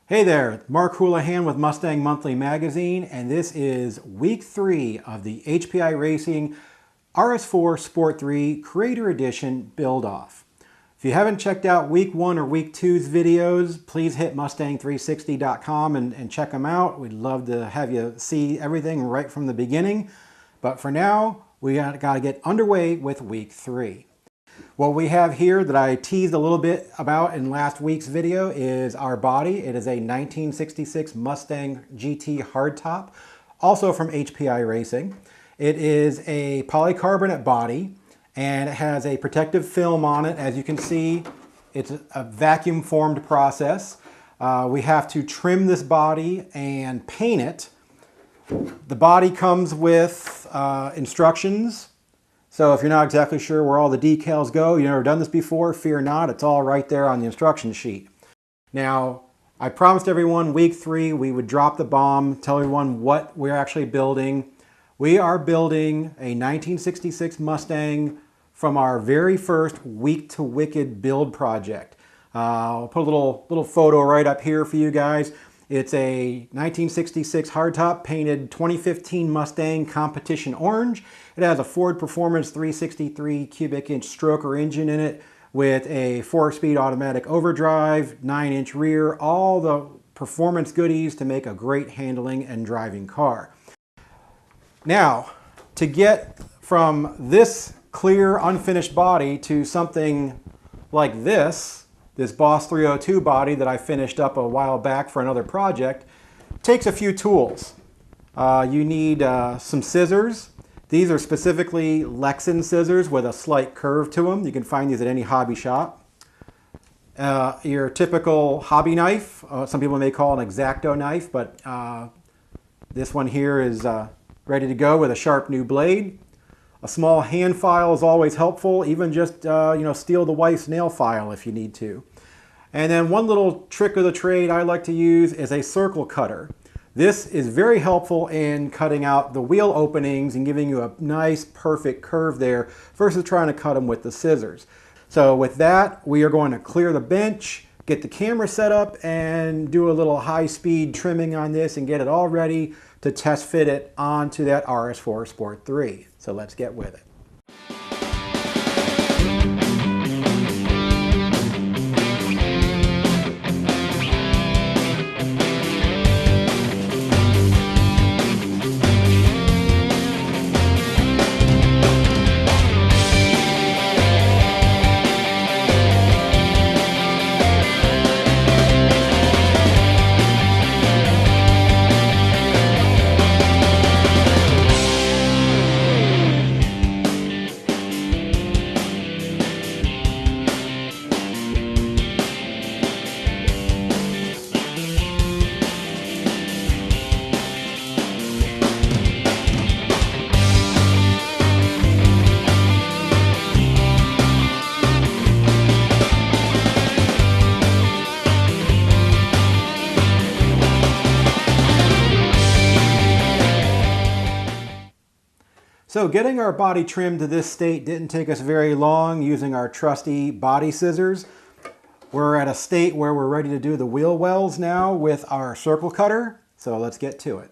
Hey there, Mark Houlihan with Mustang Monthly Magazine, and this is week 3 of the HPI Racing RS4 Sport3 Creator Edition build-off. If you haven't checked out week 1 or week 2's videos, please hit Mustang360.com and check them out. We'd love to have you see everything right from the beginning. But for now, we got to get underway with week 3. What we have here that I teased a little bit about in last week's video is our body. It is a 1966 Mustang GT hardtop, also from HPI Racing. It is a polycarbonate body and it has a protective film on it. As you can see, it's a vacuum formed process. We have to trim this body and paint it. The body comes with instructions. So if you're not exactly sure where all the decals go, you've never done this before, fear not, it's all right there on the instruction sheet. Now, I promised everyone week 3 we would drop the bomb, tell everyone what we're actually building. We are building a 1966 Mustang from our very first Week to Wicked build project. I'll put a little photo right up here for you guys. It's a 1966 hardtop painted 2015 Mustang Competition Orange. It has a Ford Performance 363 cubic inch stroker engine in it with a 4-speed automatic overdrive, 9-inch rear, all the performance goodies to make a great handling and driving car. Now, to get from this clear unfinished body to something like this Boss 302 body that I finished up a while back for another project, takes a few tools. You need some scissors. These are specifically Lexan scissors with a slight curve to them. You can find these at any hobby shop. Your typical hobby knife, some people may call it an X-Acto knife, but this one here is ready to go with a sharp new blade. A small hand file is always helpful, even just steal the wife's nail file if you need to. And then one little trick of the trade I like to use is a circle cutter. This is very helpful in cutting out the wheel openings and giving you a nice perfect curve there versus trying to cut them with the scissors. So with that, we are going to clear the bench, get the camera set up, and do a little high-speed trimming on this and get it all ready to test fit it onto that RS4 Sport 3. So let's get with it. So getting our body trimmed to this state didn't take us very long using our trusty body scissors. We're at a state where we're ready to do the wheel wells now with our circle cutter. So let's get to it.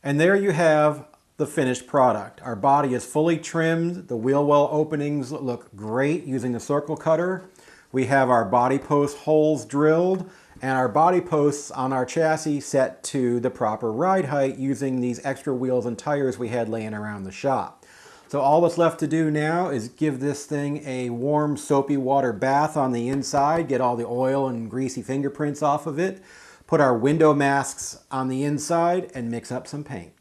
And there you have the finished product. Our body is fully trimmed. The wheel well openings look great using the circle cutter. We have our body post holes drilled and our body posts on our chassis set to the proper ride height using these extra wheels and tires we had laying around the shop. So all that's left to do now is give this thing a warm soapy water bath on the inside, get all the oil and greasy fingerprints off of it, put our window masks on the inside, and mix up some paint.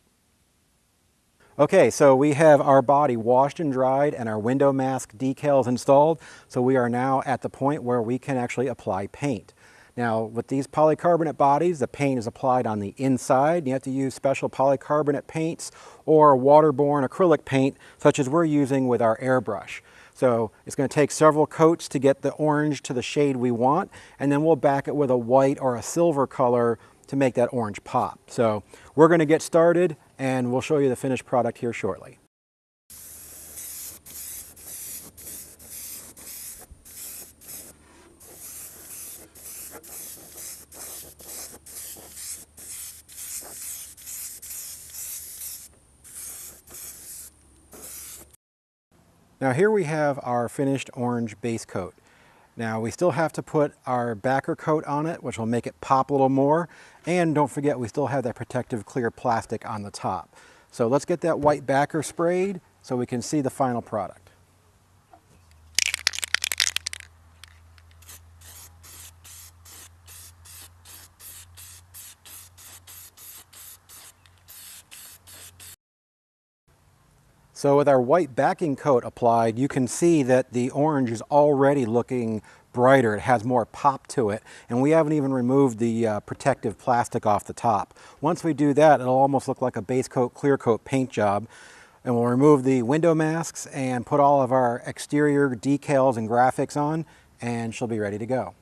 Okay, so we have our body washed and dried and our window mask decals installed. So we are now at the point where we can actually apply paint. Now with these polycarbonate bodies, the paint is applied on the inside. You have to use special polycarbonate paints or waterborne acrylic paint such as we're using with our airbrush. So it's going to take several coats to get the orange to the shade we want, and then we'll back it with a white or a silver color to make that orange pop. So we're going to get started and we'll show you the finished product here shortly. Now here we have our finished orange base coat. Now we still have to put our backer coat on it, which will make it pop a little more. And don't forget, we still have that protective clear plastic on the top. So let's get that white backer sprayed so we can see the final product. So with our white backing coat applied, you can see that the orange is already looking brighter. It has more pop to it, and we haven't even removed the protective plastic off the top. Once we do that, it'll almost look like a base coat, clear coat paint job. And we'll remove the window masks and put all of our exterior decals and graphics on, and she'll be ready to go.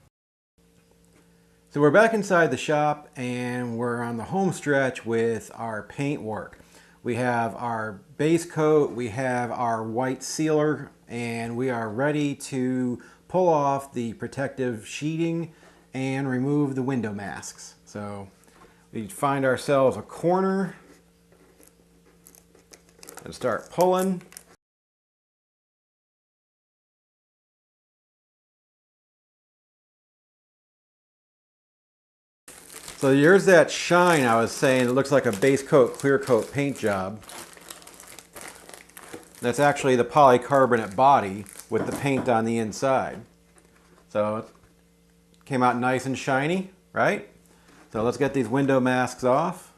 So we're back inside the shop and we're on the home stretch with our paint work. We have our base coat, we have our white sealer, and we are ready to pull off the protective sheeting and remove the window masks. So we find ourselves a corner and start pulling. So here's that shine I was saying. It looks like a base coat, clear coat paint job. That's actually the polycarbonate body with the paint on the inside. So it came out nice and shiny, right? So let's get these window masks off.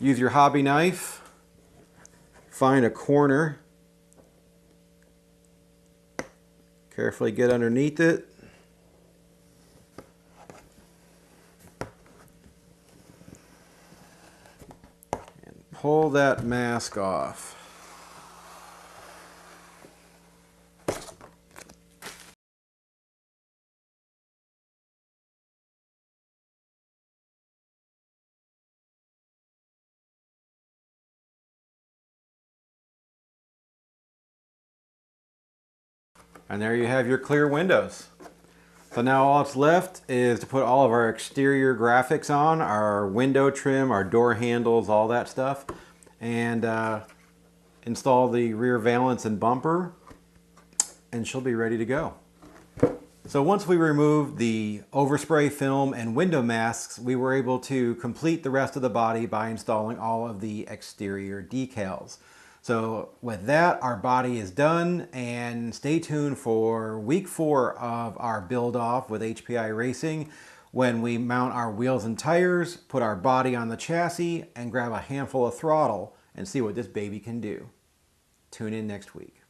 Use your hobby knife. Find a corner. Carefully get underneath it. Pull that mask off. And there you have your clear windows. So now all that's left is to put all of our exterior graphics on, our window trim, our door handles, all that stuff, and install the rear valance and bumper, and she'll be ready to go. So once we removed the overspray film and window masks, we were able to complete the rest of the body by installing all of the exterior decals. So with that, our body is done, and stay tuned for week 4 of our build off with HPI Racing when we mount our wheels and tires, put our body on the chassis, and grab a handful of throttle and see what this baby can do. Tune in next week.